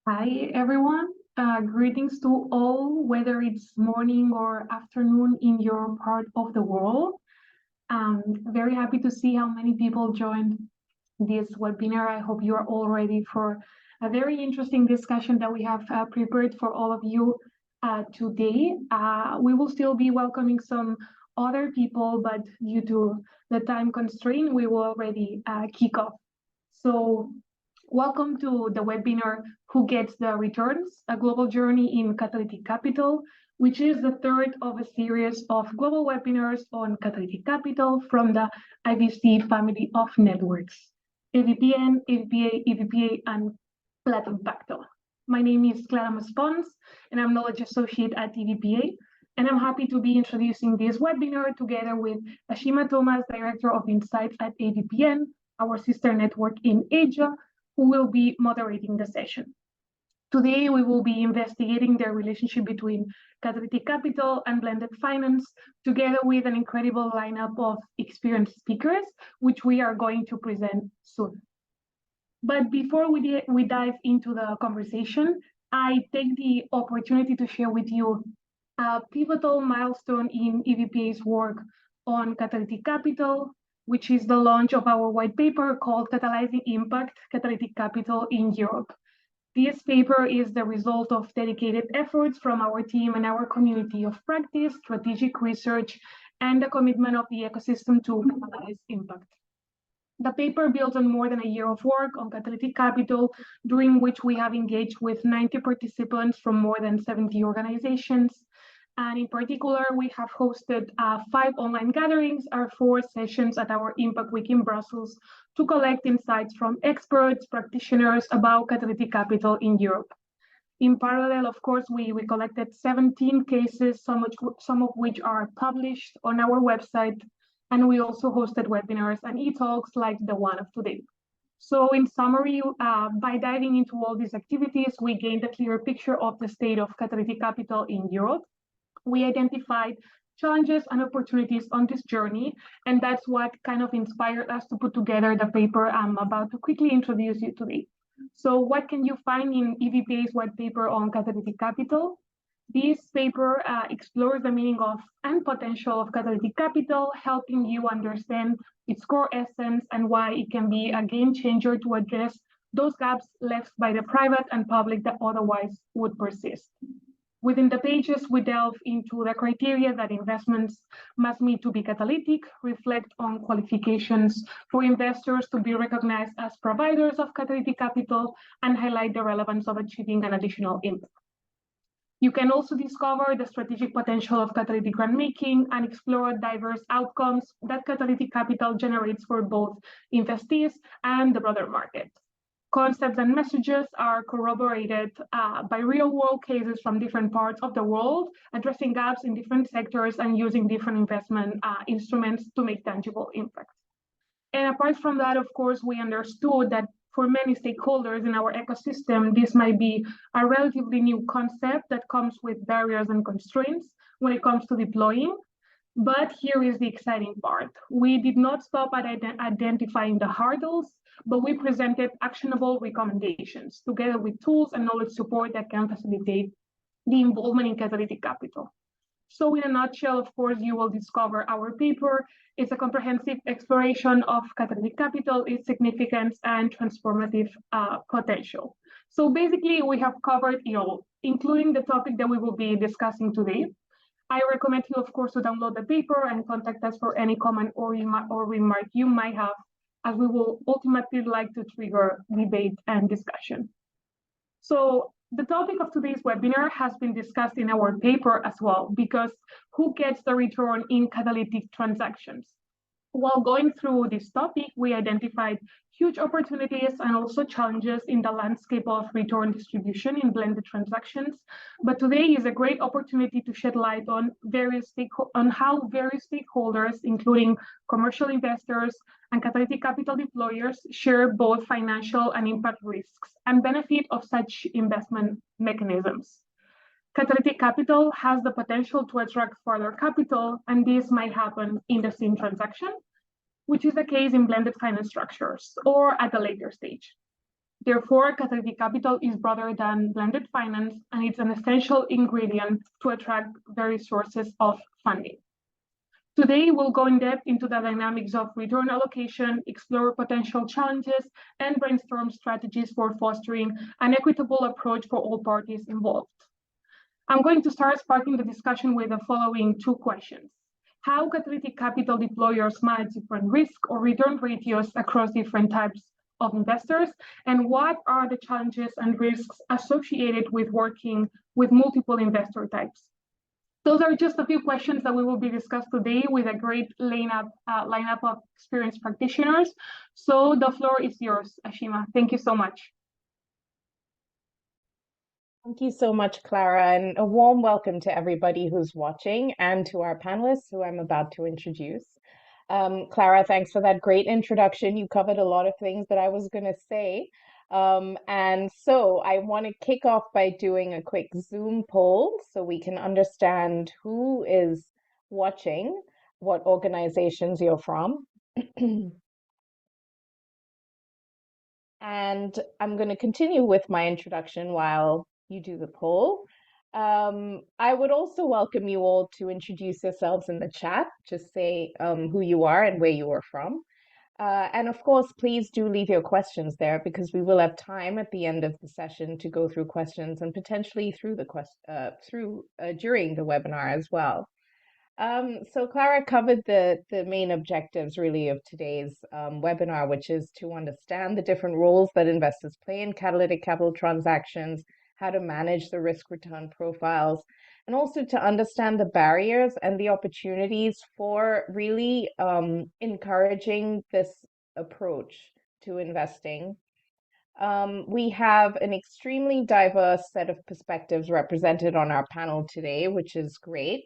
Hi, everyone. Greetings to all, whether it's morning or afternoon in your part of the world. Very happy to see how many people joined this webinar. I hope you are all ready for a very interesting discussion that we have prepared for all of you today. We will still be welcoming some other people, but due to the time constraint, we will already kick off. So welcome to the webinar, Who Gets the Returns? A Global Journey in Catalytic Capital, which is the third of a series of global webinars on Catalytic Capital from the IBC family of networks, EVPN, EVPA, EVPA, and Platinum Pacto. My name is Clara Maspons, and I'm Knowledge Associate at EVPA, and I'm happy to be introducing this webinar together with Ashima Thomas, Director of Insights at EVPN, our sister network in Asia, who will be moderating the session. Today, we will be investigating the relationship between Catalytic Capital and blended finance, together with an incredible lineup of experienced speakers, which we are going to present soon. But before we dive into the conversation, I take the opportunity to share with you a pivotal milestone in EVPA's work on Catalytic Capital, which is the launch of our white paper called Catalyzing Impact, Catalytic Capital in Europe. This paper is the result of dedicated efforts from our team and our community of practice, strategic research, and the commitment of the ecosystem to catalyze impact. The paper builds on more than a year of work on Catalytic Capital, during which we have engaged with 90 participants from more than 70 organizations. And in particular, we have hosted 5 online gatherings or 4 sessions at our Impact Week in Brussels to collect insights from experts, practitioners about Catalytic Capital in Europe. In parallel, of course, we collected 17 cases, some of which are published on our website, and we also hosted webinars and e-talks like the one of today. So in summary, by diving into all these activities, we gained a clear picture of the state of Catalytic Capital in Europe. We identified challenges and opportunities on this journey, and that's what kind of inspired us to put together the paper I'm about to quickly introduce you today. So what can you find in EVPA's white paper on Catalytic Capital? This paper explores the meaning of and potential of Catalytic Capital, helping you understand its core essence and why it can be a game changer to address those gaps left by the private and public that otherwise would persist. Within the pages, we delve into the criteria that investments must meet to be catalytic, reflect on qualifications for investors to be recognized as providers of catalytic capital, and highlight the relevance of achieving an additional impact. You can also discover the strategic potential of catalytic grant-making and explore diverse outcomes that catalytic capital generates for both investees and the broader market. Concepts and messages are corroborated by real-world cases from different parts of the world, addressing gaps in different sectors and using different investment instruments to make tangible impact. And apart from that, of course, we understood that for many stakeholders in our ecosystem, this might be a relatively new concept that comes with barriers and constraints when it comes to deploying. But here is the exciting part. We did not stop at identifying the hurdles, but we presented actionable recommendations together with tools and knowledge support that can facilitate the involvement in catalytic capital. So in a nutshell, of course, you will discover our paper is a comprehensive exploration of catalytic capital, its significance, and transformative potential. So basically, we have covered it all, including the topic that we will be discussing today. I recommend you, of course, to download the paper and contact us for any comment or remark you might have, as we will ultimately like to trigger debate and discussion. So the topic of today's webinar has been discussed in our paper as well, because who gets the return in catalytic transactions? While going through this topic, we identified huge opportunities and also challenges in the landscape of return distribution in blended transactions. But today is a great opportunity to shed light on how various stakeholders, including commercial investors and catalytic capital deployers, share both financial and impact risks and benefit of such investment mechanisms. Catalytic capital has the potential to attract further capital, and this might happen in the same transaction, which is the case in blended finance structures or at a later stage. Therefore, Catalytic Capital is broader than blended finance, and it's an essential ingredient to attract various sources of funding. Today, we'll go in depth into the dynamics of return allocation, explore potential challenges, and brainstorm strategies for fostering an equitable approach for all parties involved. I'm going to start sparking the discussion with the following two questions. How Catalytic Capital deployers manage different risk or return ratios across different types of investors, and what are the challenges and risks associated with working with multiple investor types? Those are just a few questions that we will be discussed today with a great lineup of experienced practitioners. So the floor is yours, Ashima. Thank you so much. Thank you so much, Clara, and a warm welcome to everybody who's watching and to our panelists who I'm about to introduce. Clara, thanks for that great introduction. You covered a lot of things that I was going to say. And so I want to kick off by doing a quick Zoom poll so we can understand who is watching, what organizations you're from. And I'm going to continue with my introduction while you do the poll. I would also welcome you all to introduce yourselves in the chat. Just say who you are and where you are from. And of course, please do leave your questions there because we will have time at the end of the session to go through questions and potentially through during the webinar as well. So Clara covered the main objectives really of today's webinar, which is to understand the different roles that investors play in catalytic capital transactions, how to manage the risk return profiles, and also to understand the barriers and the opportunities for really encouraging this approach to investing. We have an extremely diverse set of perspectives represented on our panel today, which is great.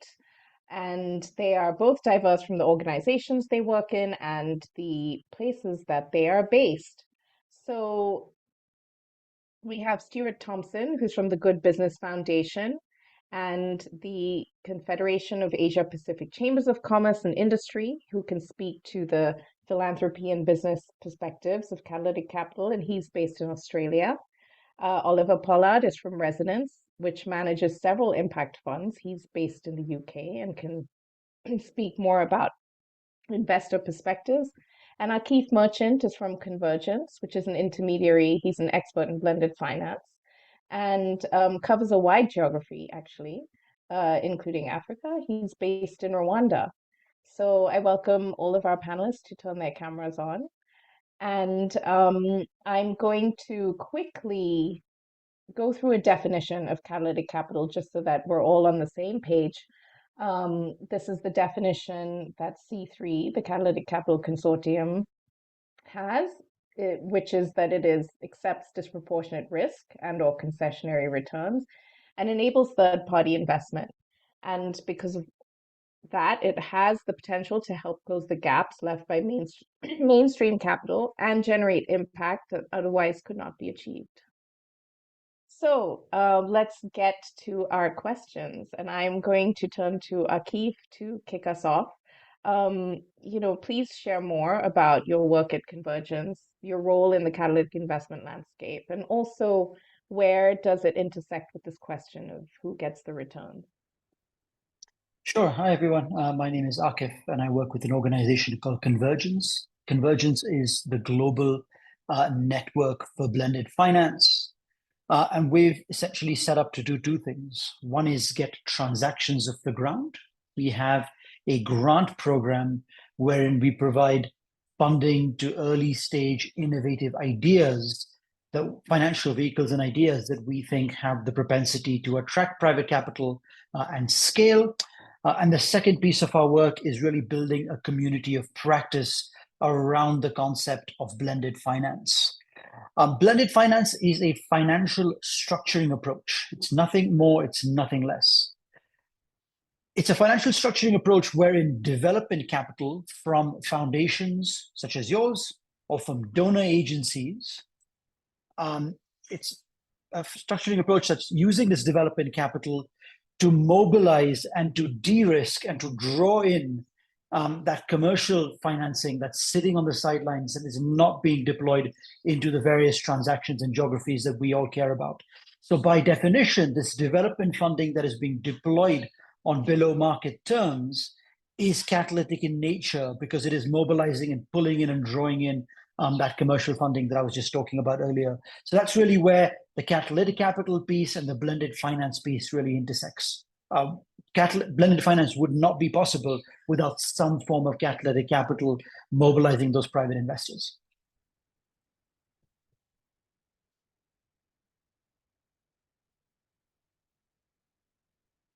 And they are both diverse from the organizations they work in and the places that they are based. So we have Stuart Thompson, who's from the Good Business Foundation and the Confederation of Asia Pacific Chambers of Commerce and Industry, who can speak to the philanthropy and business perspectives of Catalytic Capital, and he's based in Australia. Oliver Pollard is from Resonance, which manages several impact funds. He's based in the UK and can speak more about investor perspectives. And our Keith Merchant is from Convergence, which is an intermediary. He's an expert in blended finance and covers a wide geography, actually, including Africa. He's based in Rwanda. So I welcome all of our panelists to turn their cameras on. And I'm going to quickly go through a definition of catalytic capital just so that we're all on the same page. This is the definition that C3, the Catalytic Capital Consortium, has, which is that it accepts disproportionate risk and or concessionary returns and enables third-party investment. And because of that, it has the potential to help close the gaps left by mainstream capital and generate impact that otherwise could not be achieved. So let's get to our questions, and I'm going to turn to Akif to kick us off. Please share more about your work at Convergence, your role in the catalytic investment landscape, and also where does it intersect with this question of who gets the return? Sure. Hi, everyone. My name is Akif, and I work with an organization called Convergence. Convergence is the global network for blended finance. And we've essentially set up to do two things. One is get transactions off the ground. We have a grant program wherein we provide funding to early stage innovative ideas, the financial vehicles and ideas that we think have the propensity to attract private capital and scale. And the second piece of our work is really building a community of practice around the concept of blended finance. Blended finance is a financial structuring approach. It's nothing more, it's nothing less. It's a financial structuring approach wherein development capital from foundations such as yours or from donor agencies, it's a structuring approach that's using this development capital to mobilize and to de-risk and to draw in that commercial financing that's sitting on the sidelines and is not being deployed into the various transactions and geographies that we all care about. So by definition, this development funding that is being deployed on below market terms is catalytic in nature because it is mobilizing and pulling in and drawing in that commercial funding that I was just talking about earlier. So that's really where the catalytic capital piece and the blended finance piece really intersects. Blended finance would not be possible without some form of catalytic capital mobilizing those private investors.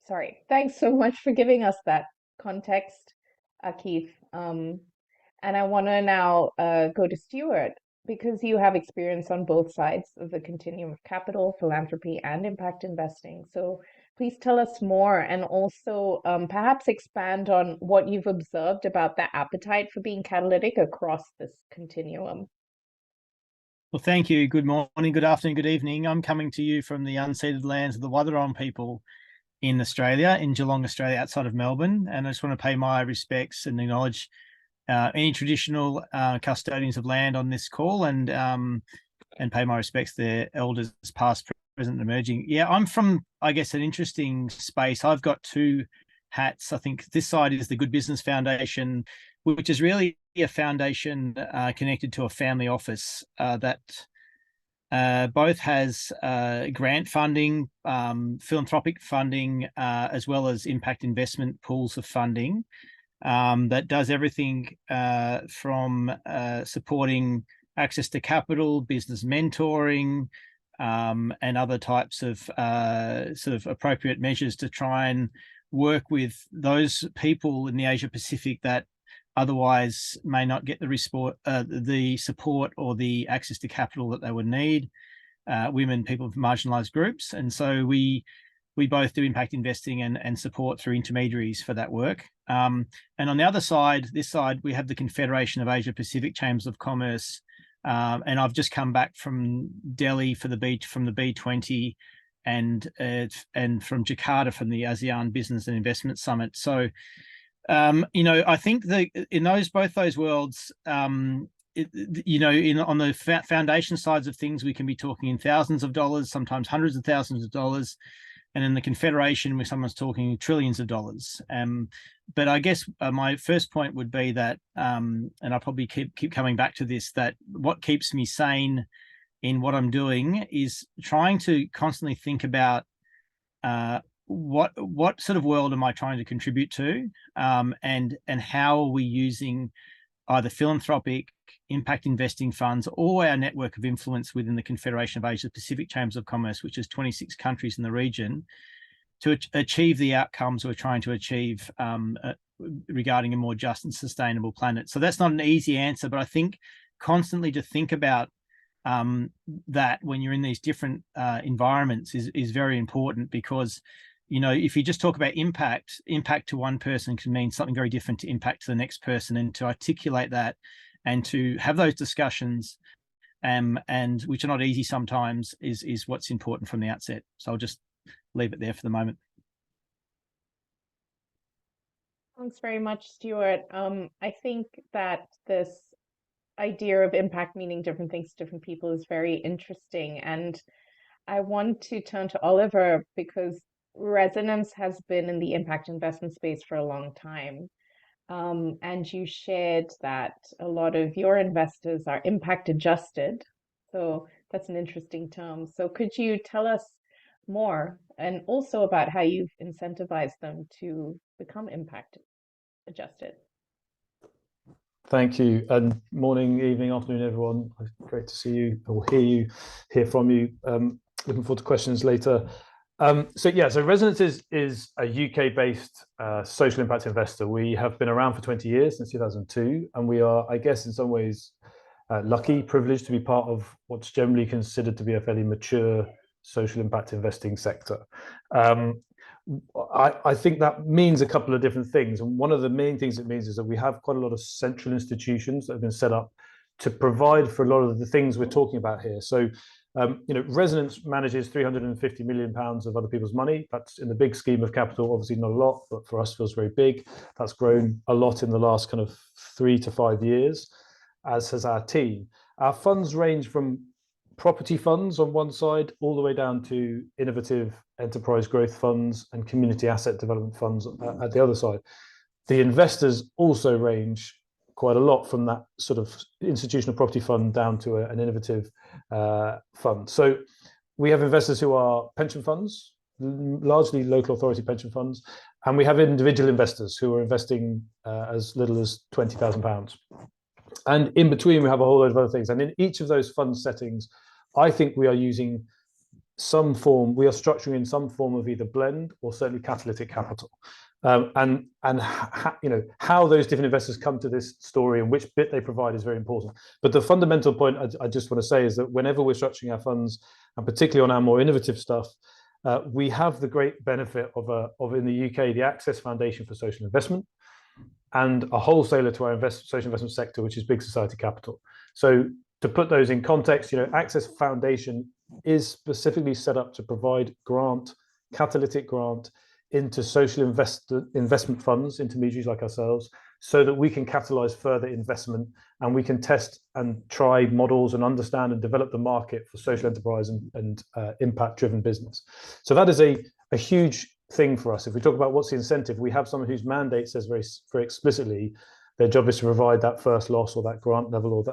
Sorry, thanks so much for giving us that context, Akif. And I want to now go to Stuart, because you have experience on both sides of the continuum of capital, philanthropy, and impact investing. So please tell us more, and also perhaps expand on what you've observed about the appetite for being catalytic across this continuum. Well, thank you. Good morning, good afternoon, good evening. I'm coming to you from the unceded lands of the Wadawurrung people in Australia, in Geelong, Australia, outside of Melbourne. And I just want to pay my respects and acknowledge any traditional custodians of land on this call, and pay my respects to their elders past, present, and emerging. Yeah, I'm from, I guess, an interesting space. I've got two hats. I think this side is the Good Business Foundation, which is really a foundation connected to a family office that both has grant funding, philanthropic funding, as well as impact investment pools of funding that does everything from supporting access to capital, business mentoring, and other types of sort of appropriate measures to try and work with those people in the Asia Pacific that otherwise may not get the support or the access to capital that they would need, women, people from marginalized groups. And so we both do impact investing and support through intermediaries for that work. And on the other side, this side, we have the Confederation of Asia Pacific Chambers of Commerce. And I've just come back from Delhi from the B20 and from Jakarta from the ASEAN Business and Investment Summit. So I think that in both those worlds, on the foundation sides of things, we can be talking in thousands of dollars, sometimes hundreds of thousands of dollars, and in the Confederation, where someone's talking trillions of dollars. But I guess my first point would be that, and I'll probably keep coming back to this, that what keeps me sane in what I'm doing is trying to constantly think about what sort of world am I trying to contribute to, and how are we using either philanthropic impact investing funds or our network of influence within the Confederation of Asia Pacific Chambers of Commerce, which is 26 countries in the region, to achieve the outcomes we're trying to achieve regarding a more just and sustainable planet. So that's not an easy answer, but I think constantly to think about that when you're in these different environments is very important, because if you just talk about impact to one person can mean something very different to impact to the next person, and to articulate that and to have those discussions, and which are not easy sometimes, is what's important from the outset. So I'll just leave it there for the moment. Thanks very much, Stuart. I think that this idea of impact meaning different things to different people is very interesting. And I want to turn to Oliver, because Resonance has been in the impact investment space for a long time. And you shared that a lot of your investors are impact adjusted. So that's an interesting term. So could you tell us more, and also about how you've incentivized them to become impact adjusted? Thank you, and morning, evening, afternoon, everyone. Great to see you or hear from you. Looking forward to questions later. So Resonance is a UK-based social impact investor. We have been around for 20 years, since 2002, and we are, I guess, in some ways lucky, privileged to be part of what's generally considered to be a fairly mature social impact investing sector. I think that means a couple of different things, and one of the main things it means is that we have quite a lot of central institutions that have been set up to provide for a lot of the things we're talking about here. So, Resonance manages £350 million of other people's money. That's in the big scheme of capital, obviously not a lot, but for us feels very big. That's grown a lot in the last kind of 3 to 5 years, as has our team. Our funds range from property funds on one side, all the way down to innovative enterprise growth funds and community asset development funds at the other side. The investors also range quite a lot from that sort of institutional property fund down to an innovative fund. So we have investors who are pension funds, largely local authority pension funds, and we have individual investors who are investing as little as £20,000. And in between, we have a whole load of other things. And in each of those fund settings, I think we are using some form, we are structuring in some form of either blend or certainly catalytic capital. How those different investors come to this story and which bit they provide is very important. But the fundamental point I just want to say is that whenever we're structuring our funds, and particularly on our more innovative stuff, we have the great benefit of in the UK, the Access Foundation for Social Investment, and a wholesaler to our social investment sector, which is Big Society Capital. So to put those in context, Access Foundation is specifically set up to provide catalytic grant into social investment funds, intermediaries like ourselves, so that we can catalyze further investment and we can test and try models and understand and develop the market for social enterprise and impact-driven business. So that is a huge thing for us. If we talk about what's the incentive, we have someone whose mandate says very, very explicitly their job is to provide that first loss or that grant level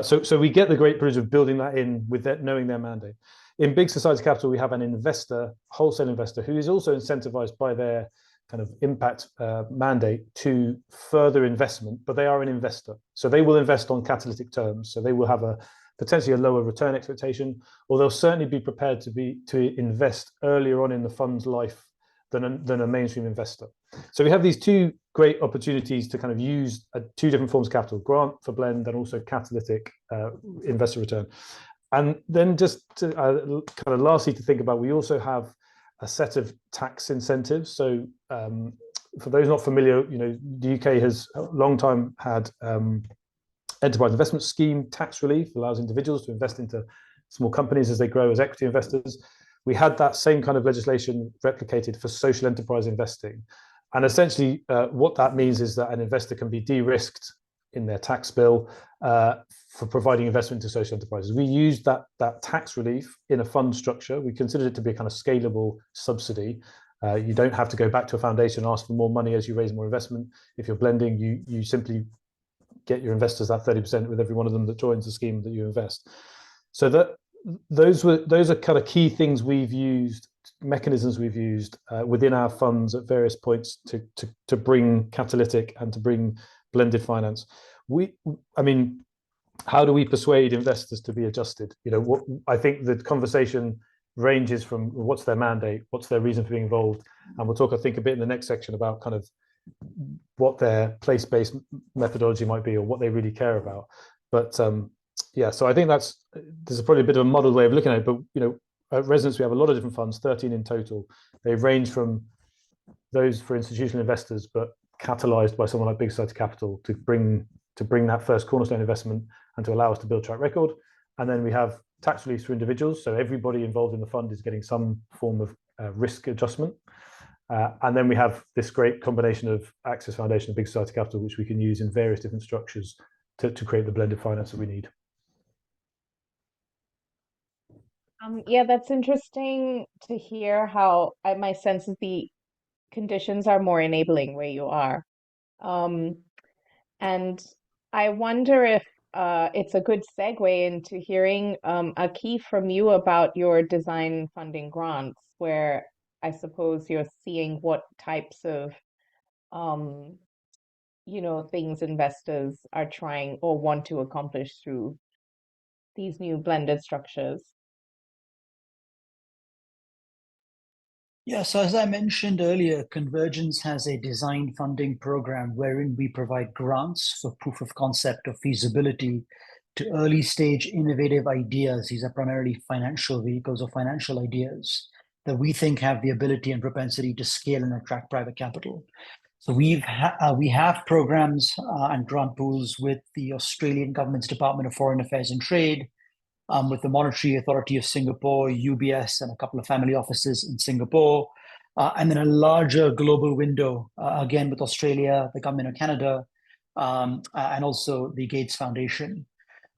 so we get the great privilege of building that in with that, knowing their mandate. In Big Society Capital, we have an investor, wholesale investor, who is also incentivized by their kind of impact mandate to further investment, but they are an investor. So they will invest on catalytic terms. So they will have potentially a lower return expectation, or they'll certainly be prepared to invest earlier on in the fund's life than a mainstream investor. So we have these two great opportunities to kind of use two different forms of capital, grant for blend and also catalytic investor return. And then just to, kind of lastly to think about, we also have a set of tax incentives. So for those not familiar, the UK has a long time had enterprise investment scheme tax relief, allows individuals to invest into small companies as they grow as equity investors. We had that same kind of legislation replicated for social enterprise investing. And essentially what that means is that an investor can be de-risked in their tax bill for providing investment to social enterprises. We used that tax relief in a fund structure. We considered it to be a kind of scalable subsidy. You don't have to go back to a foundation and ask for more money as you raise more investment. If you're blending, you simply get your investors that 30% with every one of them that joins the scheme that you invest. So that those are kind of key things we've used, mechanisms we've used within our funds at various points to bring catalytic and to bring blended finance. How do we persuade investors to be adjusted? I think the conversation ranges from what's their mandate, what's their reason for being involved, and we'll talk, I think, a bit in the next section about kind of what their place-based methodology might be or what they really care about. But so I think there's probably a bit of a model way of looking at it. But at Resonance we have a lot of different funds, 13 in total. They range from those for institutional investors, but catalyzed by someone like Big Society Capital to bring that first cornerstone investment and to allow us to build track record. And then we have tax relief for individuals, so everybody involved in the fund is getting some form of risk adjustment. And then we have this great combination of Access Foundation and Big Society Capital, which we can use in various different structures to create the blended finance that we need. Yeah, that's interesting to hear how my sense is the conditions are more enabling where you are. And I wonder if it's a good segue into hearing Akif from you about your design funding grants, where I suppose you're seeing what types of things investors are trying or want to accomplish through these new blended structures. Yeah, so as I mentioned earlier, Convergence has a design funding program wherein we provide grants for proof of concept or feasibility to early stage innovative ideas. These are primarily financial vehicles or financial ideas that we think have the ability and propensity to scale and attract private capital. So we have programs and grant pools with the Australian government's Department of Foreign Affairs and Trade, with the Monetary Authority of Singapore, UBS, and a couple of family offices in Singapore, and then a larger global window, again with Australia, the government of Canada, and also the Gates Foundation.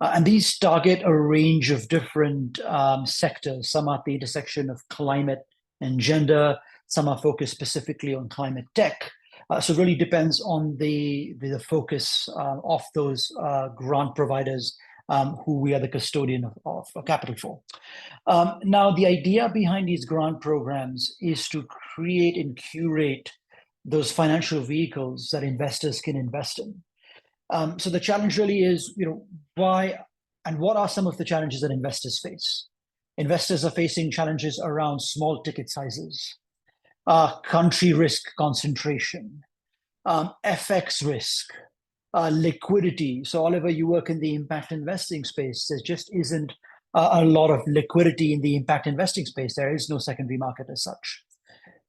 And these target a range of different sectors. Some are at the intersection of climate and gender. Some are focused specifically on climate tech. So it really depends on the focus of those grant providers who we are the custodian of capital for. Now, the idea behind these grant programs is to create and curate those financial vehicles that investors can invest in. So the challenge really is, why and what are some of the challenges that investors face? Investors are facing challenges around small ticket sizes, country risk concentration, FX risk, liquidity. So Oliver, you work in the impact investing space. There just isn't a lot of liquidity in the impact investing space. There is no secondary market as such.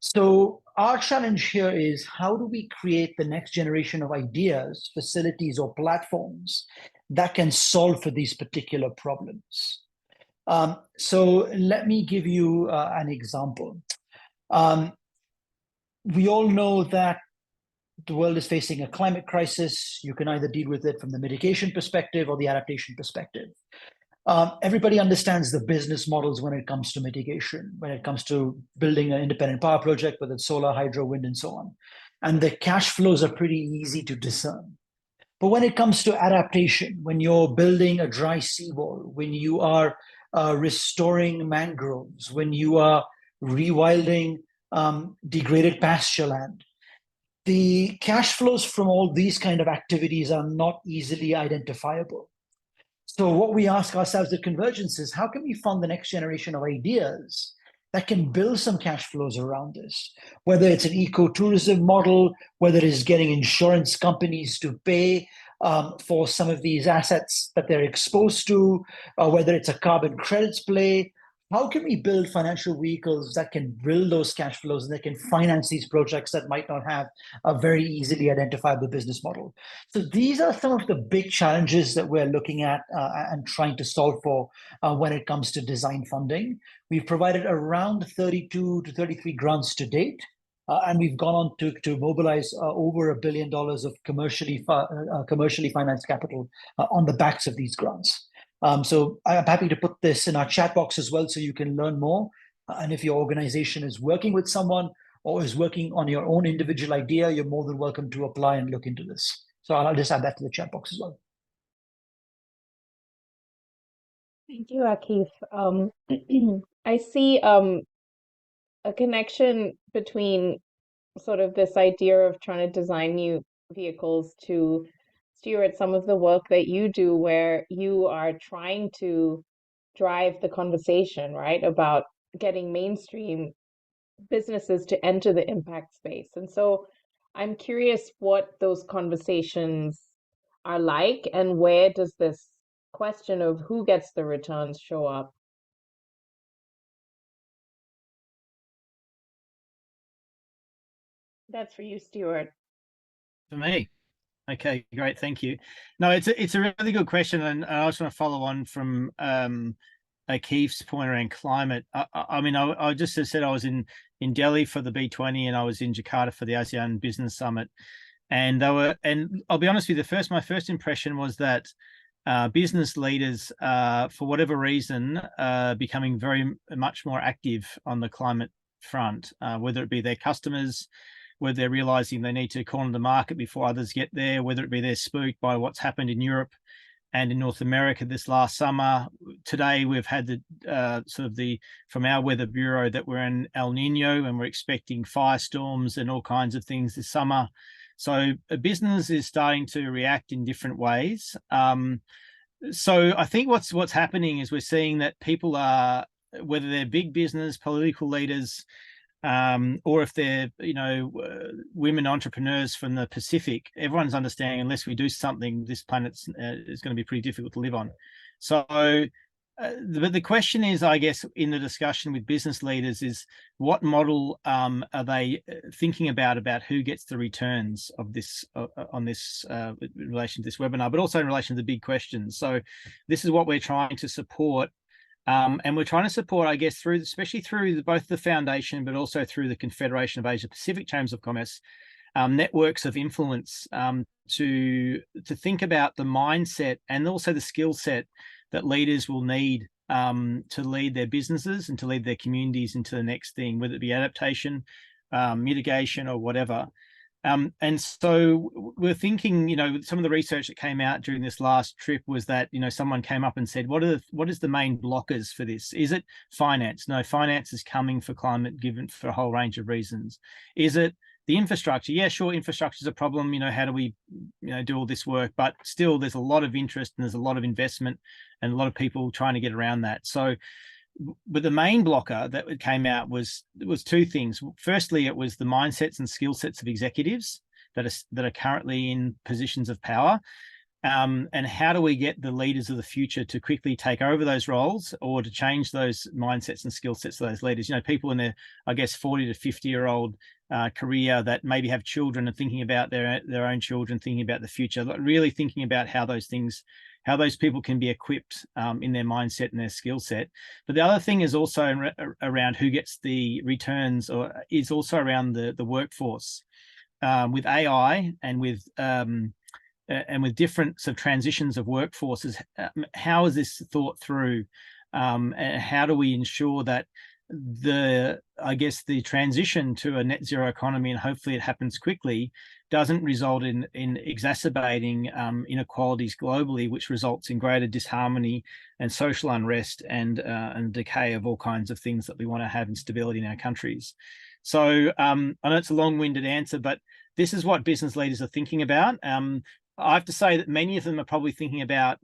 So our challenge here is, how do we create the next generation of ideas, facilities, or platforms that can solve for these particular problems? So let me give you an example. We all know that the world is facing a climate crisis. You can either deal with it from the mitigation perspective or the adaptation perspective. Everybody understands the business models when it comes to mitigation, when it comes to building an independent power project, whether it's solar, hydro, wind, and so on. And the cash flows are pretty easy to discern. But when it comes to adaptation, when you're building a dry seawall, when you are restoring mangroves, when you are rewilding degraded pasture land, the cash flows from all these kind of activities are not easily identifiable. So what we ask ourselves at Convergence is, how can we fund the next generation of ideas that can build some cash flows around this? Whether it's an ecotourism model, whether it is getting insurance companies to pay for some of these assets that they're exposed to, or whether it's a carbon credits play. How can we build financial vehicles that can build those cash flows and that can finance these projects that might not have a very easily identifiable business model? So these are some of the big challenges that we're looking at and trying to solve for when it comes to design funding. We've provided around 32 to 33 grants to date. And we've gone on to mobilize over $1 billion of commercially financed capital on the backs of these grants. So I'm happy to put this in our chat box as well, so you can learn more. And if your organization is working with someone or is working on your own individual idea, you're more than welcome to apply and look into this. So I'll just add that to the chat box as well. Thank you, Akif. I see a connection between sort of this idea of trying to design new vehicles to Stuart, some of the work that you do where you are trying to drive the conversation, right, about getting mainstream businesses to enter the impact space. And so I'm curious what those conversations are like, and where does this question of who gets the returns show up? That's for you, Stuart. For me. Okay, great, thank you. No, it's a really good question, and I just want to follow on from Akif's point around climate. I mean, I just said I was in Delhi for the B20, and I was in Jakarta for the ASEAN Business Summit, and I'll be honest with you, my first impression was that business leaders, for whatever reason, becoming very much more active on the climate front, whether it be their customers, whether they're realizing they need to corner the market before others get there, whether it be they're spooked by what's happened in Europe and in North America this last summer. Today, we've had the from our weather bureau that we're in El Nino and we're expecting firestorms and all kinds of things this summer. So a business is starting to react in different ways. So I think what's happening is we're seeing that people are, whether they're big business, political leaders, or if they're, women entrepreneurs from the Pacific, everyone's understanding unless we do something, this planet is going to be pretty difficult to live on. So But the question is, I guess, in the discussion with business leaders is what model are they thinking about who gets the returns of this on this in relation to this webinar, but also in relation to the big questions. So this is what we're trying to support. And we're trying to support, I guess, especially through both the foundation, but also through the Confederation of Asia Pacific Chambers of Commerce, networks of influence to think about the mindset and also the skill set that leaders will need to lead their businesses and to lead their communities into the next thing, whether it be adaptation, mitigation, or whatever. And so we're thinking, some of the research that came out during this last trip was that, someone came up and said, what is the main blockers for this? Is it finance? No, finance is coming for climate given for a whole range of reasons. Is it the infrastructure? Yeah, sure, infrastructure is a problem. How do we, do all this work? But still, there's a lot of interest and there's a lot of investment and a lot of people trying to get around that. So, but the main blocker that came out was two things. Firstly, it was the mindsets and skill sets of executives that are currently in positions of power. And how do we get the leaders of the future to quickly take over those roles or to change those mindsets and skill sets of those leaders? People in their, I guess, 40 to 50-year-old career that maybe have children and thinking about their own children, thinking about the future, really thinking about how those people can be equipped in their mindset and their skill set. But the other thing is also around who gets the returns, or is also around the workforce. With AI and with different sort of transitions of workforces, how is this thought through? And how do we ensure that the transition to a net zero economy, and hopefully it happens quickly, doesn't result in exacerbating inequalities globally, which results in greater disharmony and social unrest and decay of all kinds of things that we want to have in stability in our countries. So I know it's a long-winded answer, but this is what business leaders are thinking about. I have to say that many of them are probably thinking about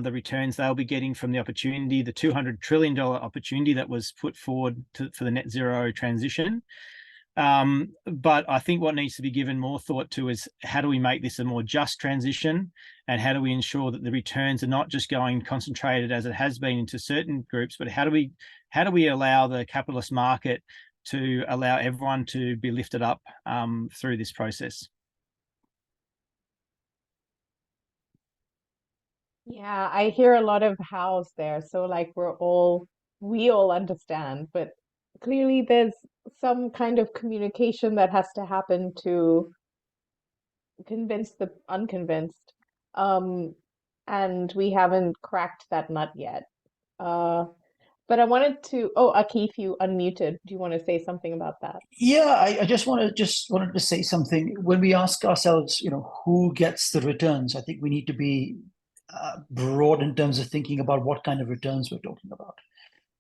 the returns they'll be getting from the opportunity, the $200 trillion opportunity that was put forward for the net zero transition. But I think what needs to be given more thought to is how do we make this a more just transition, and how do we ensure that the returns are not just going concentrated as it has been into certain groups, but how do we allow the capitalist market to allow everyone to be lifted up through this process? Yeah, I hear a lot of hows there. So like we all understand, but clearly there's some kind of communication that has to happen to convince the unconvinced. And we haven't cracked that nut yet. But I wanted to, Akif, you unmuted. Do you want to say something about that? Yeah, I wanted to say something. When we ask ourselves, who gets the returns, I think we need to be broad in terms of thinking about what kind of returns we're talking about.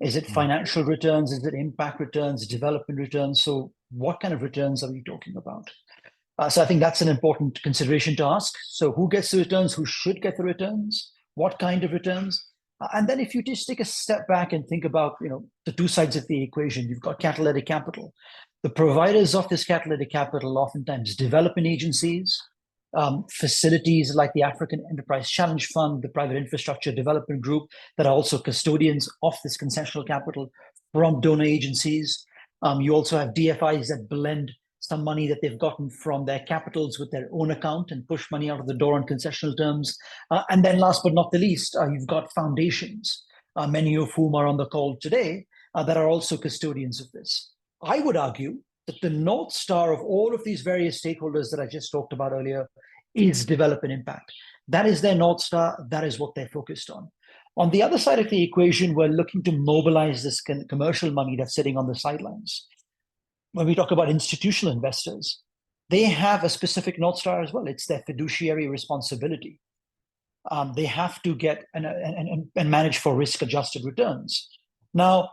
Is it financial returns? Is it impact returns, development returns? So what kind of returns are we talking about? So I think that's an important consideration to ask. So who gets the returns? Who should get the returns? What kind of returns? And then if you just take a step back and think about, the two sides of the equation, you've got catalytic capital. The providers of this catalytic capital oftentimes development agencies, facilities like the African Enterprise Challenge Fund, the Private Infrastructure Development Group, that are also custodians of this concessional capital from donor agencies. You also have DFIs that blend some money that they've gotten from their capitals with their own account and push money out of the door on concessional terms. And then last but not the least, you've got foundations, many of whom are on the call today, that are also custodians of this. I would argue that the North Star of all of these various stakeholders that I just talked about earlier is development impact. That is their North Star. That is what they're focused on. On the other side of the equation, we're looking to mobilize this commercial money that's sitting on the sidelines. When we talk about institutional investors, they have a specific North Star as well. It's their fiduciary responsibility. They have to get and manage for risk-adjusted returns. Now,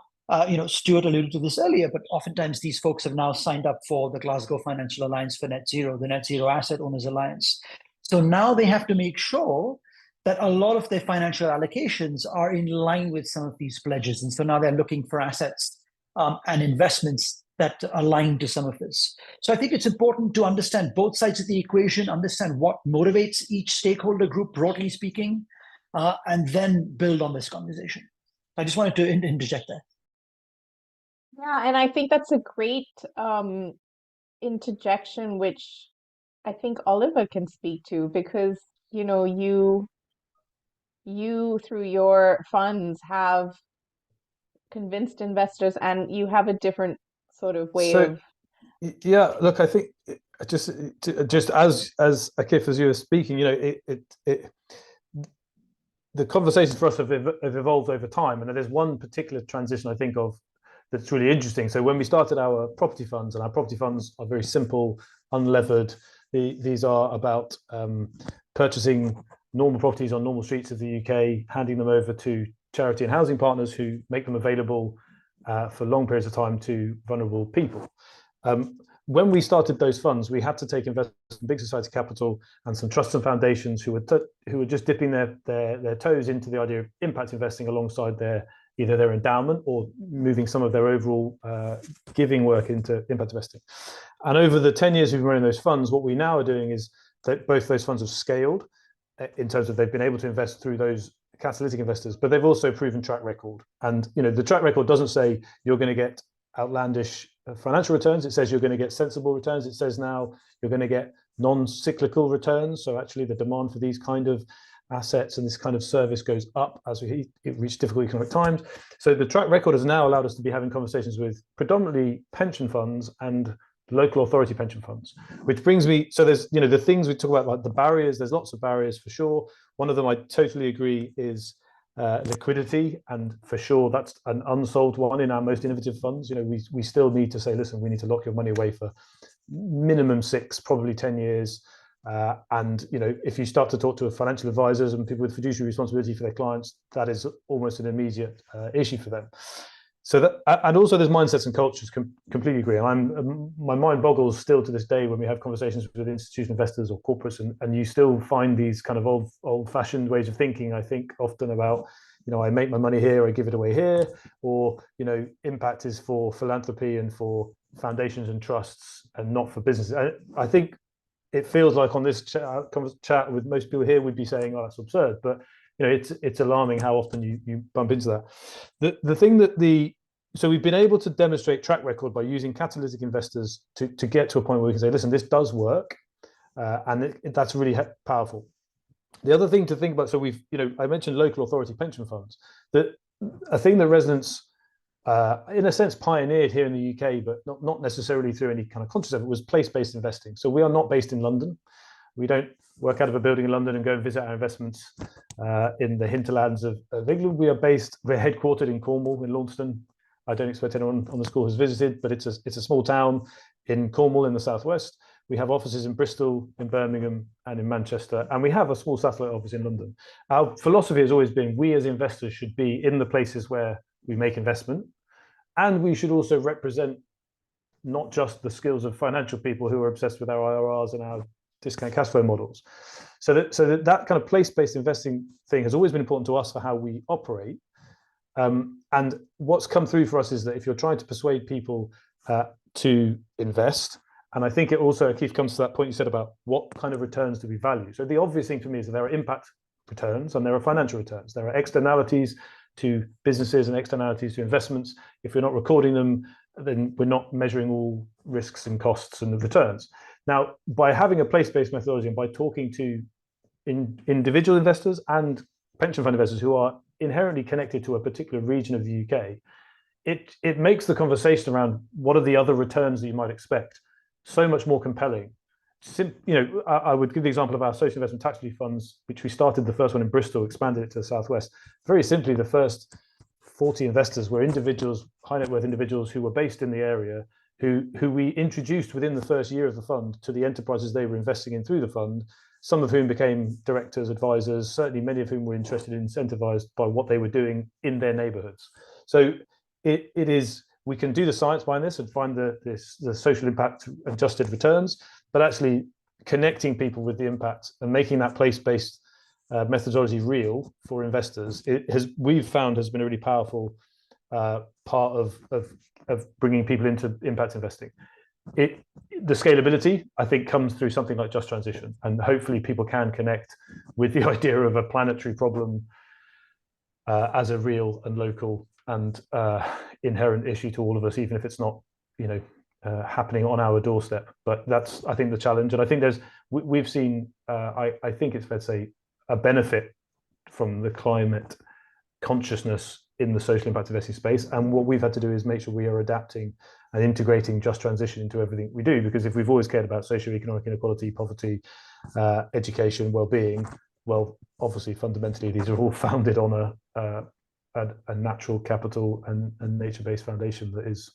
Stuart alluded to this earlier, but oftentimes these folks have now signed up for the Glasgow Financial Alliance for Net Zero, the Net Zero Asset Owners Alliance. So now they have to make sure that a lot of their financial allocations are in line with some of these pledges. And so now they're looking for assets and investments that align to some of this. So I think it's important to understand both sides of the equation, understand what motivates each stakeholder group, broadly speaking, and then build on this conversation. I just wanted to interject there. Yeah, and I think that's a great interjection, which I think Oliver can speak to, because you through your funds have convinced investors, and you have a different sort of way So of. yeah, look, I think just as Akif, as you were speaking, the conversations for us have evolved over time, and there's one particular transition I think of that's really interesting. So when we started our property funds, and our property funds are very simple, unlevered. These are about purchasing normal properties on normal streets of the UK, handing them over to charity and housing partners who make them available for long periods of time to vulnerable people. When we started those funds, we had to take investors from big society capital and some trusts and foundations who were just dipping their toes into the idea of impact investing alongside either their endowment or moving some of their overall giving work into impact investing. And over the 10 years we've been running those funds, what we now are doing is that both those funds have scaled in terms of they've been able to invest through those catalytic investors, but they've also proven track record. And the track record doesn't say you're going to get outlandish financial returns. It says you're going to get sensible returns. It says now you're going to get non-cyclical returns. So actually the demand for these kind of assets and this kind of service goes up as we reach difficult economic times. So the track record has now allowed us to be having conversations with predominantly pension funds and local authority pension funds, which brings me, so there's, the things we talk about, like the barriers, there's lots of barriers for sure. One of them I totally agree is liquidity, and for sure that's an unsolved one in our most innovative funds. We still need to say, listen, we need to lock your money away for minimum 6, probably 10 years. And if you start to talk to financial advisors and people with fiduciary responsibility for their clients, that is almost an immediate issue for them. So that, and also there's mindsets and cultures. Completely agree. And my mind boggles still to this day when we have conversations with institutional investors or corporates, and you still find these kind of old-fashioned ways of thinking. I think often about, I make my money here, I give it away here, or impact is for philanthropy and for foundations and trusts and not for businesses. I think it feels like on this chat with most people here, we'd be saying, oh, that's absurd. But it's alarming how often you bump into that. The thing that so we've been able to demonstrate track record by using catalytic investors to get to a point where we can say, listen, this does work, and that's really powerful. The other thing to think about, so I mentioned local authority pension funds. That a thing that Resonance, in a sense, pioneered here in the UK, but not necessarily through any kind of conscious effort, was place-based investing. So we are not based in London. We don't work out of a building in London and go and visit our investments in the hinterlands of England. We're headquartered in Cornwall, in Launceston. I don't expect anyone on the call has visited, but it's a small town in Cornwall in the southwest. We have offices in Bristol, in Birmingham, and in Manchester, and we have a small satellite office in London. Our philosophy has always been we as investors should be in the places where we make investment, and we should also represent not just the skills of financial people who are obsessed with our IRRs and our discount cash flow models. So that kind of place-based investing thing has always been important to us for how we operate. And what's come through for us is that if you're trying to persuade people to invest, and I think it also, Keith, comes to that point you said about what kind of returns do we value. So the obvious thing for me is that there are impact returns and there are financial returns. There are externalities to businesses and externalities to investments. If we're not recording them, then we're not measuring all risks and costs and the returns. Now, by having a place-based methodology and by talking to individual investors and pension fund investors who are inherently connected to a particular region of the UK, it makes the conversation around what are the other returns that you might expect so much more compelling. I would give the example of our social investment tax relief funds, which we started the first one in Bristol, expanded it to the southwest. Very simply, the first 40 investors were individuals, high net worth individuals who were based in the area, who we introduced within the first year of the fund to the enterprises they were investing in through the fund, some of whom became directors, advisors, certainly many of whom were interested and incentivized by what they were doing in their neighborhoods. So it is, we can do the science behind this and find the social impact adjusted returns, but actually connecting people with the impact and making that place-based methodology real for investors, we've found has been a really powerful part of bringing people into impact investing. The scalability, I think, comes through something like Just Transition, and hopefully people can connect with the idea of a planetary problem as a real and local and inherent issue to all of us, even if it's not, happening on our doorstep. But that's, I think, the challenge. And I think we've seen, I think it's fair to say, a benefit from the climate consciousness in the social impact investing space. And what we've had to do is make sure we are adapting and integrating just transition into everything we do. Because if we've always cared about socioeconomic inequality, poverty, education, well-being, well, obviously, fundamentally, these are all founded on a natural capital and nature-based foundation that is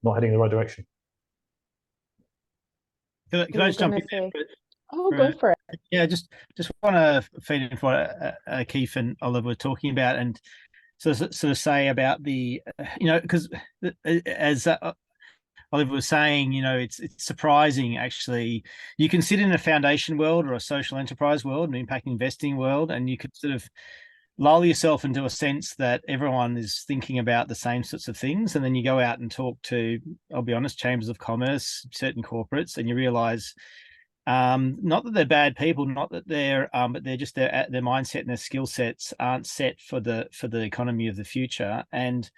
not heading in the right direction. Can I just jump in there? Go for it. Yeah, just want to feed into what Keith and Oliver were talking about, and sort of say about the, because as Oliver was saying, it's surprising, actually. You can sit in a foundation world or a social enterprise world, an impact investing world, and you could sort of lull yourself into a sense that everyone is thinking about the same sorts of things. And then you go out and talk to, I'll be honest, chambers of commerce, certain corporates, and you realize not that they're bad people, not that they're, but they're just their mindset and their skill sets aren't set for the economy of the future. And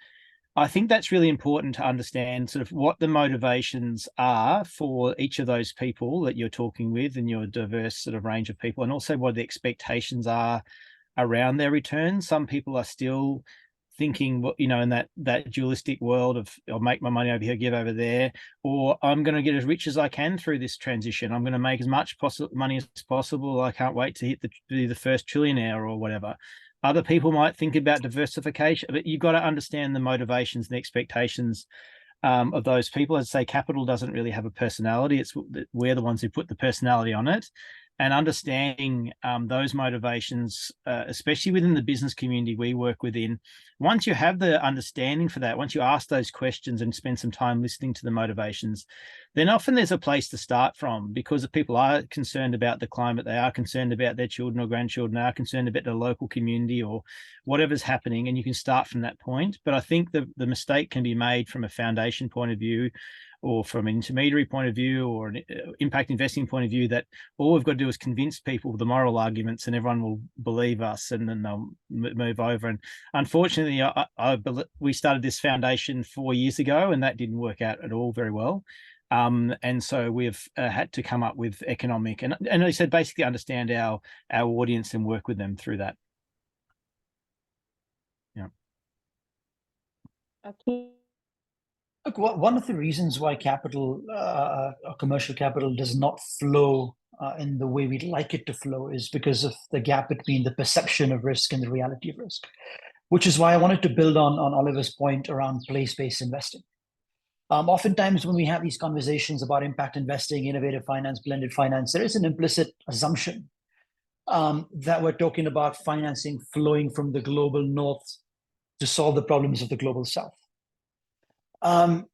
I think that's really important to understand sort of what the motivations are for each of those people that you're talking with and your diverse sort of range of people, and also what the expectations are around their returns. Some people are still thinking, in that dualistic world of, I'll make my money over here, give over there, or I'm going to get as rich as I can through this transition. I'm going to make as much money as possible. I can't wait to be the first trillionaire or whatever. Other people might think about diversification, but you've got to understand the motivations and the expectations of those people. As I say, capital doesn't really have a personality. We're the ones who put the personality on it. And understanding those motivations, especially within the business community we work within, once you have the understanding for that, once you ask those questions and spend some time listening to the motivations, then often there's a place to start from, because if people are concerned about the climate, they are concerned about their children or grandchildren, they are concerned about the local community or whatever's happening, and you can start from that point. But I think the mistake can be made from a foundation point of view, or from an intermediary point of view, or an impact investing point of view, that all we've got to do is convince people with the moral arguments and everyone will believe us, and then they'll move over. And unfortunately, we started this foundation 4 years ago, and that didn't work out at all very well. And so we've had to come up with economic, and as I said, basically understand our audience and work with them through that. Yeah. Okay. Look, one of the reasons why capital, commercial capital, does not flow in the way we'd like it to flow is because of the gap between the perception of risk and the reality of risk, which is why I wanted to build on Oliver's point around place-based investing. Oftentimes when we have these conversations about impact investing, innovative finance, blended finance, there is an implicit assumption that we're talking about financing flowing from the global north to solve the problems of the global south. I'd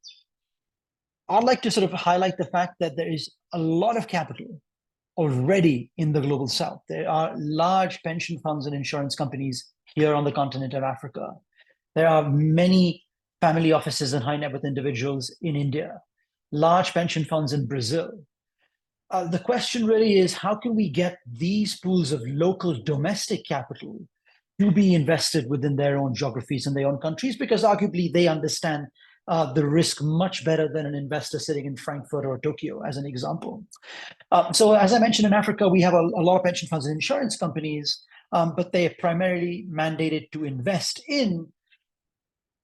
like to sort of highlight the fact that there is a lot of capital already in the global south. There are large pension funds and insurance companies here on the continent of Africa. There are many family offices and high net worth individuals in India, large pension funds in Brazil. The question really is, how can we get these pools of local domestic capital to be invested within their own geographies and their own countries? Because arguably they understand the risk much better than an investor sitting in Frankfurt or Tokyo, as an example. So as I mentioned, in Africa, we have a lot of pension funds and insurance companies, but they are primarily mandated to invest in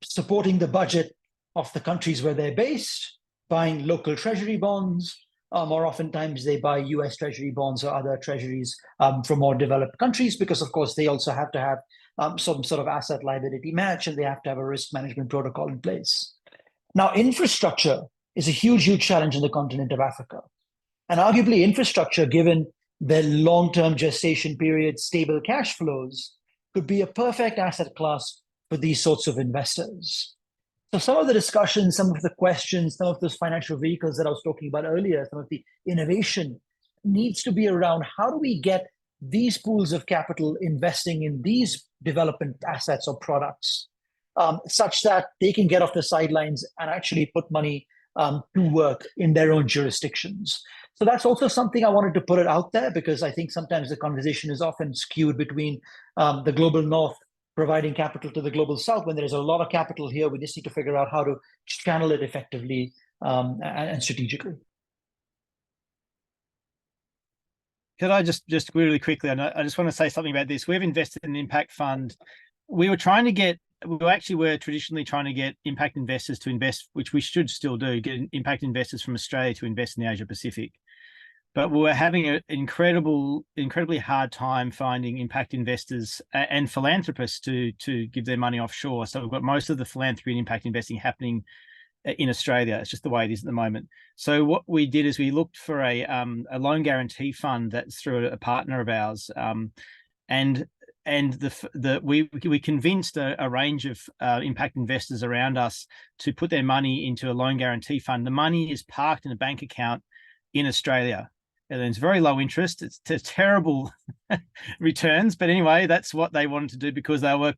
supporting the budget of the countries where they're based, buying local treasury bonds, or oftentimes they buy US treasury bonds or other treasuries from more developed countries, because of course they also have to have some sort of asset liability match, and they have to have a risk management protocol in place. Now, infrastructure is a huge, huge challenge in the continent of Africa. And arguably infrastructure, given their long-term gestation period, stable cash flows, could be a perfect asset class for these sorts of investors. So some of the discussions, some of the questions, some of those financial vehicles that I was talking about earlier, some of the innovation needs to be around how do we get these pools of capital investing in these development assets or products such that they can get off the sidelines and actually put money to work in their own jurisdictions. So that's also something I wanted to put it out there, because I think sometimes the conversation is often skewed between the global north providing capital to the global south when there is a lot of capital here. We just need to figure out how to channel it effectively and strategically. Could I just really quickly, I just want to say something about this. We've invested in an impact fund. We were traditionally trying to get impact investors to invest, which we should still do, get impact investors from Australia to invest in the Asia Pacific. But we were having an incredibly hard time finding impact investors and philanthropists to give their money offshore. So we've got most of the philanthropy and impact investing happening in Australia. It's just the way it is at the moment. So what we did is we looked for a loan guarantee fund that's through a partner of ours, and we convinced a range of impact investors around us to put their money into a loan guarantee fund. The money is parked in a bank account in Australia, and it's very low interest. It's terrible returns, but anyway, that's what they wanted to do because they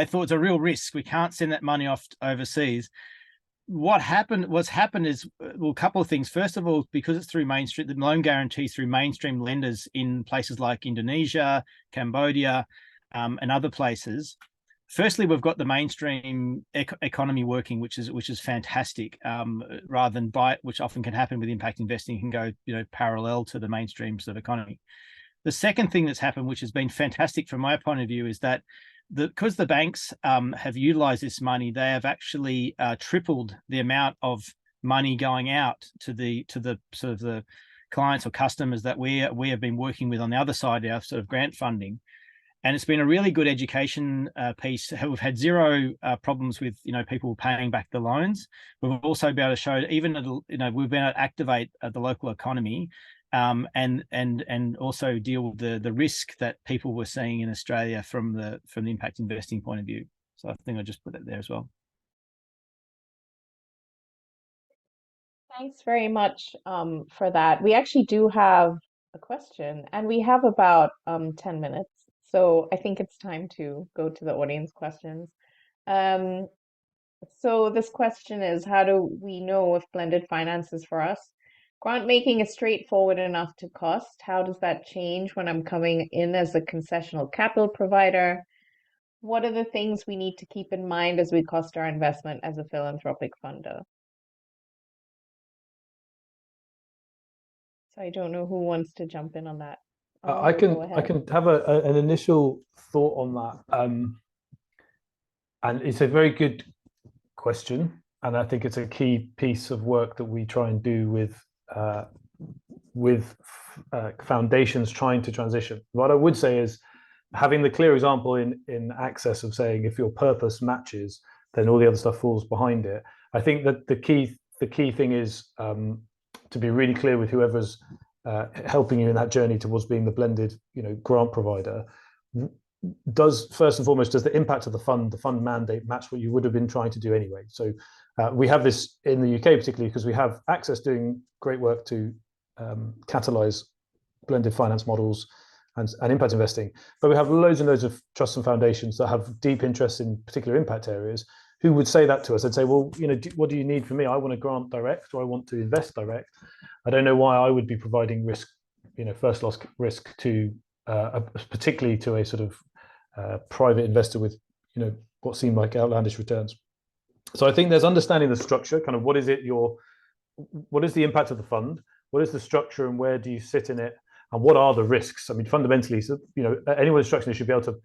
thought it's a real risk. We can't send that money off overseas. What's happened is, well, a couple of things. First of all, because it's through mainstream, the loan guarantees through mainstream lenders in places like Indonesia, Cambodia, and other places. Firstly, we've got the mainstream economy working, which is fantastic. Rather than which often can happen with impact investing, can go parallel to the mainstream sort of economy. The second thing that's happened, which has been fantastic from my point of view, is that because the banks have utilized this money, they have actually tripled the amount of money going out to the sort of the clients or customers that we have been working with on the other side, our sort of grant funding. And it's been a really good education piece. We've had zero problems with people paying back the loans. We've also been able to show even we've been able to activate the local economy. And also deal with the risk that people were seeing in Australia from the impact investing point of view. So I think I'll just put that there as well. Thanks very much for that. We actually do have a question, and we have about 10 minutes. So I think it's time to go to the audience questions. So this question is, how do we know if blended finance is for us? Grant making is straightforward enough to cost. How does that change when I'm coming in as a concessional capital provider? What are the things we need to keep in mind as we cost our investment as a philanthropic funder? So I don't know who wants to jump in on that. I can have an initial thought on that. And it's a very good question. And I think it's a key piece of work that we try and do with foundations trying to transition. What I would say is having the clear example in Access of saying if your purpose matches, then all the other stuff falls behind it. I think that the key thing is to be really clear with whoever's helping you in that journey towards being the blended grant provider. Does first and foremost, does the impact of the fund mandate match what you would have been trying to do anyway? So we have this in the UK particularly because we have Access doing great work to catalyze blended finance models and impact investing, but we have loads and loads of trusts and foundations that have deep interests in particular impact areas who would say that to us and say, well, what do you need from me? I want to grant direct, or I want to invest direct. I don't know why I would be providing risk, first loss risk to particularly to a sort of private investor with what seem like outlandish returns. So I think there's understanding the structure, kind of what is the impact of the fund, what is the structure, and where do you sit in it, and what are the risks? I mean, fundamentally, so anyone instructing should be able to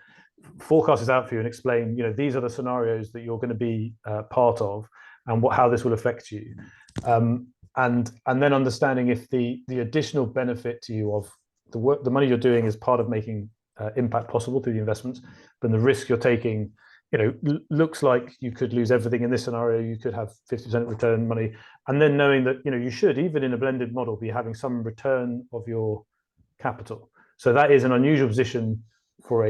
forecast this out for you and explain, these are the scenarios that you're going to be part of, and how this will affect you, and then understanding if the additional benefit to you of the work, the money you're doing is part of making impact possible through the investments, but the risk you're taking, looks like you could lose everything in this scenario. You could have 50% return money, and then knowing that you should, even in a blended model, be having some return of your capital. So that is an unusual position for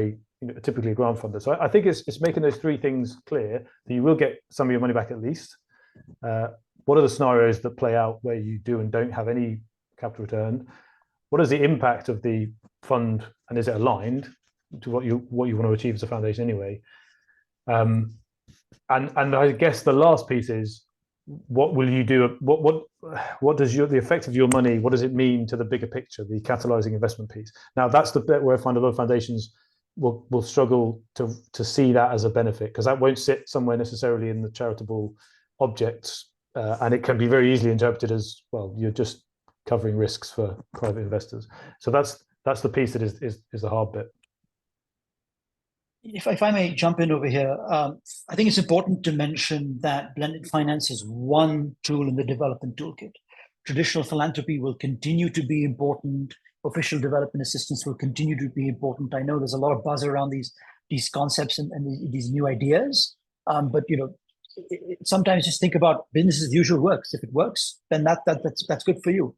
typically a grant funder. So I think it's making those three things clear that you will get some of your money back at least. What are the scenarios that play out where you do and don't have any capital return? What is the impact of the fund, and is it aligned to what you want to achieve as a foundation anyway? And I guess the last piece is, what will you do? What does the effect of your money? What does it mean to the bigger picture, the catalyzing investment piece? Now that's the bit where I find a lot of foundations will struggle to see that as a benefit, because that won't sit somewhere necessarily in the charitable objects, and it can be very easily interpreted as, well, you're just covering risks for private investors. So that's the piece that is the hard bit. If I may jump in over here, I think it's important to mention that blended finance is one tool in the development toolkit. Traditional philanthropy will continue to be important. Official development assistance will continue to be important. I know there's a lot of buzz around these concepts and these new ideas, but sometimes just think about business as usual works. If it works, then that's good for you.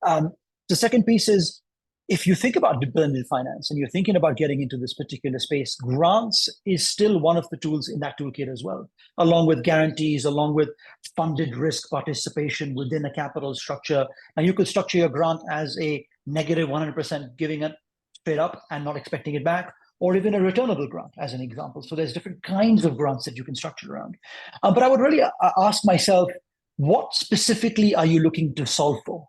The second piece is, if you think about blended finance and you're thinking about getting into this particular space, grants is still one of the tools in that toolkit as well, along with guarantees, along with funded risk participation within a capital structure. And you could structure your grant as a negative 100% giving it straight up and not expecting it back, or even a returnable grant as an example. So there's different kinds of grants that you can structure around. But I would really ask myself, what specifically are you looking to solve for?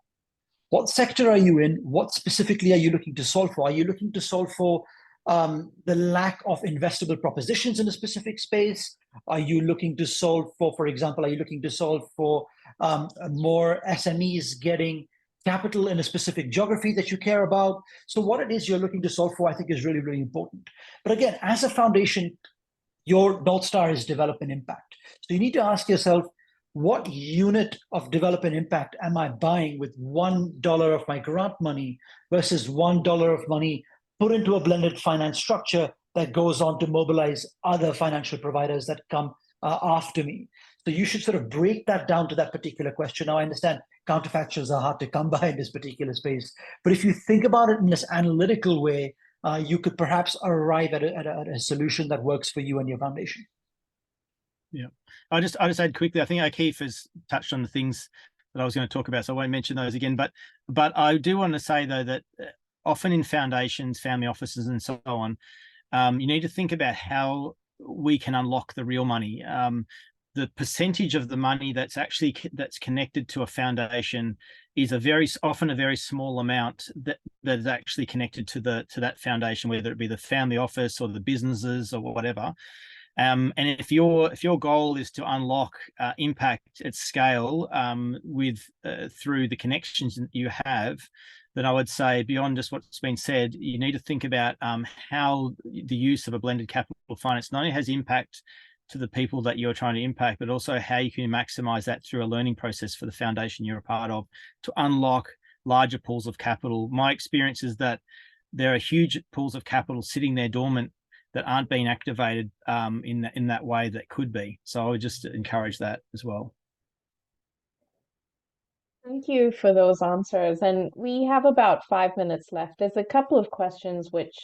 What sector are you in? What specifically are you looking to solve for? Are you looking to solve for the lack of investable propositions in a specific space? Are you looking to solve for example, are you looking to solve for more SMEs getting capital in a specific geography that you care about? So what it is you're looking to solve for, I think, is really, really important. But again, as a foundation, your North Star is development impact. So you need to ask yourself, what unit of development impact am I buying with $1 of my grant money versus $1 of money put into a blended finance structure that goes on to mobilize other financial providers that come after me? So you should sort of break that down to that particular question. Now, I understand counterfactuals are hard to come by in this particular space, but if you think about it in this analytical way, you could perhaps arrive at a solution that works for you and your foundation. Yeah, I'll just add quickly. I think Akif has touched on the things that I was going to talk about, so I won't mention those again. But I do want to say, though, that often in foundations, family offices, and so on, you need to think about how we can unlock the real money. The percentage of the money that's connected to a foundation is often a very small amount that is actually connected to that foundation, whether it be the family office or the businesses or whatever. And if your goal is to unlock impact at scale through the connections that you have, then I would say, beyond just what's been said, you need to think about how the use of a blended capital finance not only has impact to the people that you're trying to impact, but also how you can maximize that through a learning process for the foundation you're a part of to unlock larger pools of capital. My experience is that there are huge pools of capital sitting there dormant that aren't being activated in that way that could be. So I would just encourage that as well. Thank you for those answers. And we have about 5 minutes left. There's a couple of questions which,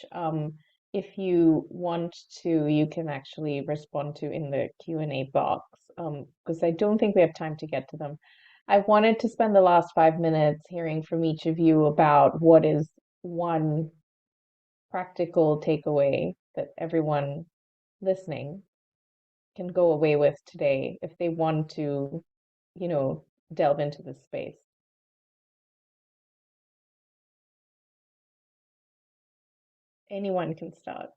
if you want to, you can actually respond to in the Q&A box, because I don't think we have time to get to them. I wanted to spend the last 5 minutes hearing from each of you about what is one practical takeaway that everyone listening can go away with today if they want to, delve into this space. Anyone can start.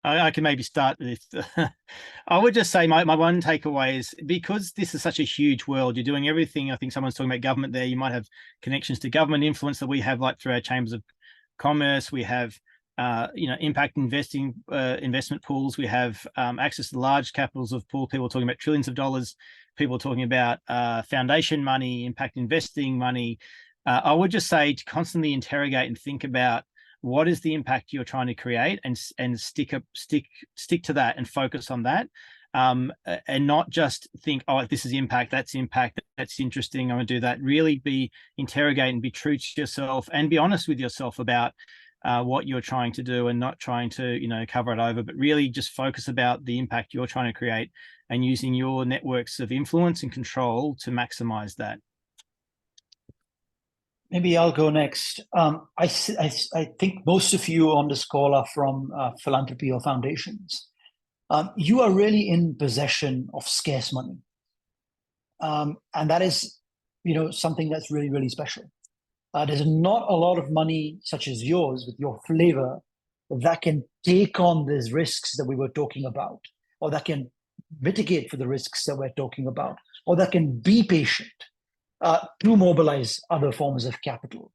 I can maybe start with, I would just say my one takeaway is, because this is such a huge world, you're doing everything. I think someone's talking about government there. You might have connections to government influence that we have, like through our chambers of commerce. We have, impact investing, investment pools. We have access to large capitals of pool. People talking about trillions of dollars. People talking about foundation money, impact investing money. I would just say to constantly interrogate and think about what is the impact you're trying to create, and stick to that and focus on that, and not just think, oh, this is impact, that's interesting, I'm going to do that. Really interrogate and be true to yourself and be honest with yourself about what you're trying to do, and not trying to cover it over, but really just focus about the impact you're trying to create and using your networks of influence and control to maximize that. Maybe I'll go next. I think most of you on this call are from philanthropy or foundations. You are really in possession of scarce money. And that is, something that's really, really special. There's not a lot of money such as yours with your flavor that can take on these risks that we were talking about, or that can mitigate for the risks that we're talking about, or that can be patient to mobilize other forms of capital.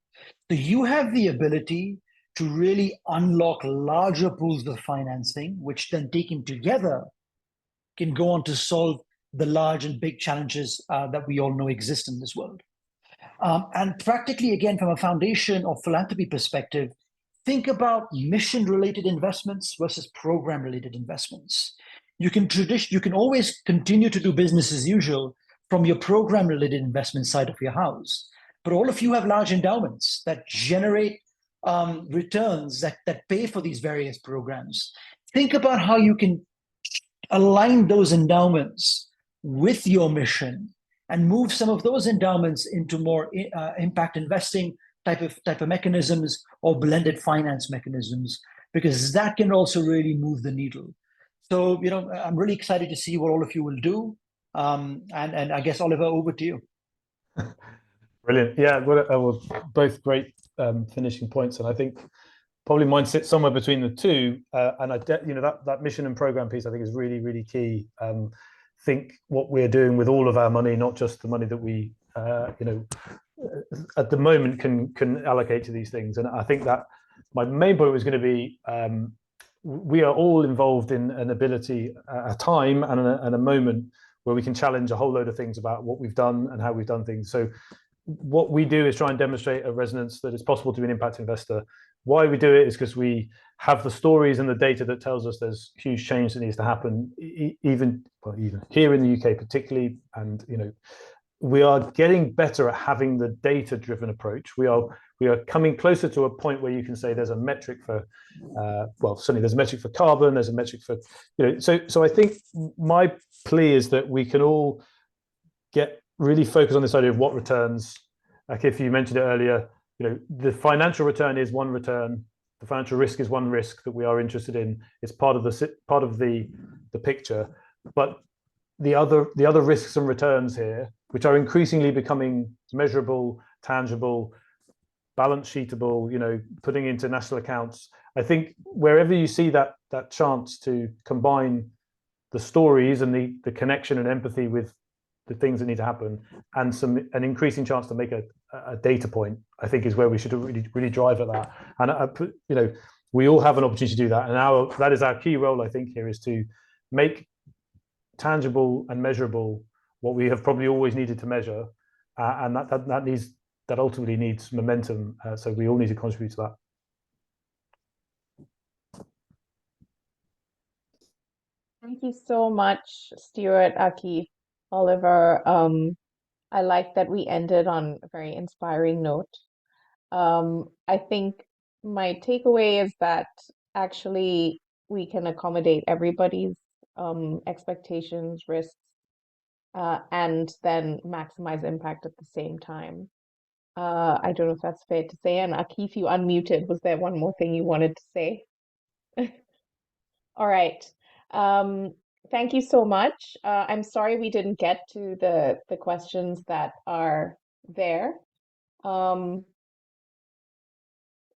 So you have the ability to really unlock larger pools of financing, which then taken together can go on to solve the large and big challenges that we all know exist in this world. And practically, again, from a foundation or philanthropy perspective, think about mission-related investments versus program-related investments. You can always continue to do business as usual from your program-related investment side of your house. But all of you have large endowments that generate returns that pay for these various programs. Think about how you can align those endowments with your mission and move some of those endowments into more impact investing type of mechanisms or blended finance mechanisms, because that can also really move the needle. So, I'm really excited to see what all of you will do. And I guess, Oliver, over to you. Brilliant. Yeah, well, both great finishing points, and I think probably mine sits somewhere between the two. And that mission and program piece I think is really, really key. Think what we're doing with all of our money, not just the money that we at the moment can allocate to these things. And I think that my main point was going to be we are all involved in an ability, a time and a moment where we can challenge a whole load of things about what we've done and how we've done things. So what we do is try and demonstrate a resonance that it's possible to be an impact investor. Why we do it is because we have the stories and the data that tells us there's huge change that needs to happen, even here in the UK particularly. And we are getting better at having the data-driven approach. We are coming closer to a point where you can say there's a metric for, certainly there's a metric for carbon, there's a metric for, So I think my plea is that we can all get really focused on this idea of what returns. Like if you mentioned it earlier, the financial return is one return. The financial risk is one risk that we are interested in. It's part of the picture, but the other risks and returns here, which are increasingly becoming measurable, tangible, balance sheetable, putting into national accounts. I think wherever you see that chance to combine the stories and the connection and empathy with the things that need to happen, and an increasing chance to make a data point, I think is where we should really drive at that. And we all have an opportunity to do that, and that is our key role. I think here is to make tangible and measurable what we have probably always needed to measure, and that ultimately needs momentum. So we all need to contribute to that. Thank you so much, Stuart, Akif, Oliver. I like that we ended on a very inspiring note. I think my takeaway is that actually we can accommodate everybody's expectations, risks, and then maximize impact at the same time. I don't know if that's fair to say. And Akif, you unmuted. Was there one more thing you wanted to say? All right. Thank you so much. I'm sorry we didn't get to the questions that are there.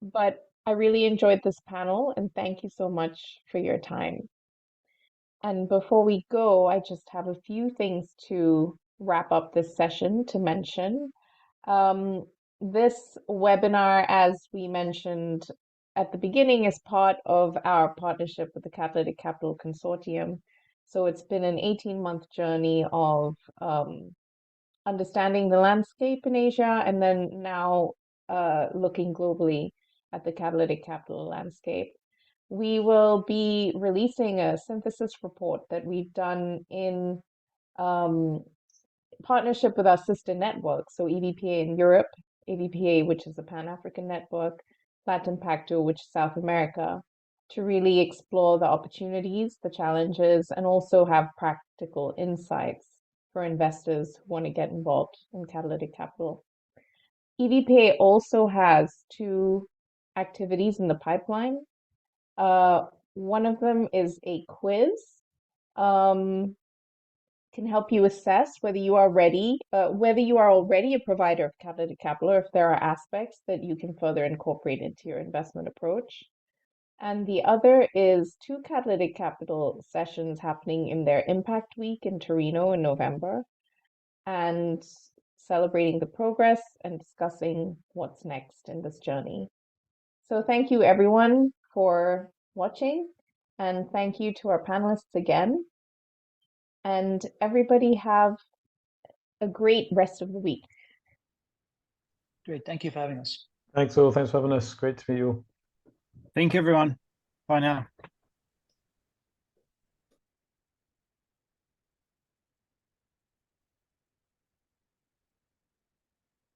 But I really enjoyed this panel, and thank you so much for your time. And before we go, I just have a few things to wrap up this session to mention. This webinar, as we mentioned at the beginning, is part of our partnership with the Catalytic Capital Consortium. So it's been an 18-month journey of understanding the landscape in Asia, and then now looking globally at the catalytic capital landscape. We will be releasing a synthesis report that we've done in partnership with our sister networks, so EVPA in Europe, EVPA, which is a Pan-African network, Latin Pacto, which is South America, to really explore the opportunities, the challenges, and also have practical insights for investors who want to get involved in catalytic capital. EVPA also has two activities in the pipeline. One of them is a quiz can help you assess whether you are ready, whether you are already a provider of catalytic capital, or if there are aspects that you can further incorporate into your investment approach. And the other is 2 Catalytic Capital sessions happening in their Impact Week in Torino in November, and celebrating the progress and discussing what's next in this journey. So thank you everyone for watching, and thank you to our panelists again. And everybody have a great rest of the week. Great. Thank you for having us. Thanks all. Thanks for having us. Great to meet you all. Thank you, everyone. Bye now.